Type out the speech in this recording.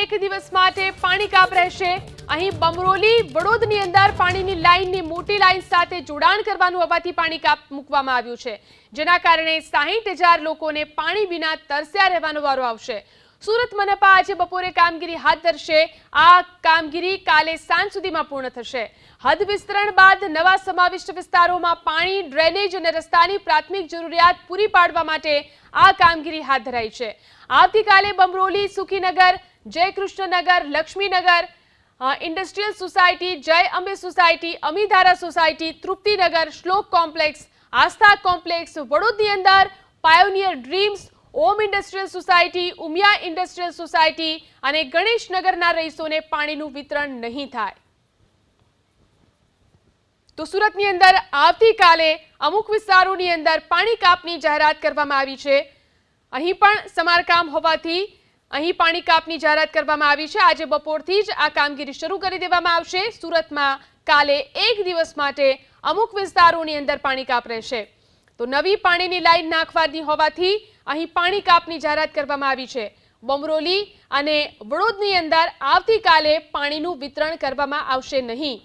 એક દિવસ માટે પાણી કાપ રહેશે। અહીં બમરોલી વડોદની અંદર પાણીની લાઇનની મોટી લાઇન સાથે જોડાણ કરવાનું હોવાથી પાણી કાપ મૂકવામાં આવ્યું છે, જેના કારણે 60,000 લોકોને પાણી વિના તરસ્યા રહેવાનો વારો આવશે। સુરત મનપા આજે બપોરે કામગીરી હાથ ધરશે। આ કામગીરી કાલે સાંજ સુધીમાં પૂર્ણ થશે। હદ વિસ્તરણ બાદ નવા સમાવિષ્ટ વિસ્તારોમાં પાણી, ડ્રેનેજ અને રસ્તાની પ્રાથમિક જરૂરિયાત પૂરી પાડવા માટે આ કામગીરી હાથ ધરાઈ છે। આવતીકાલે Bamroli, Sukhinagar, Jaykrishnanagar, Laxminagar, industrial society, Jay Ambe society, Amidhara society, Truptinagar, Shlok complex, Astha complex, વડોદની અંદર pioneer dreams, Om industrial society, Umiya industrial society અને ગણેશનગરના રહીશોને પાણીનું વિતરણ નહીં થાય। તો સુરતની અંદર આવતીકાલે અમુક વિસ્તારોની અંદર પાણી કાપની જાહેરાત કરવામાં આવી છે। અહીં પણ સમારકામ હોવાથી અહીં પાણી કાપની જાહેરાત કરવામાં આવી છે। આજે બપોરથી જ આ કામગીરી શરૂ કરી દેવામાં આવશે। સુરતમાં કાલે એક દિવસ માટે અમુક વિસ્તારોની અંદર પાણી કાપ રહેશે। તો નવી પાણીની લાઈન નાખવાની હોવાથી અહીં પાણી કાપની જાહેરાત કરવામાં આવી છે। બમરોલી અને વડોદની અંદર આવતીકાલે પાણીનું વિતરણ કરવામાં આવશે નહીં।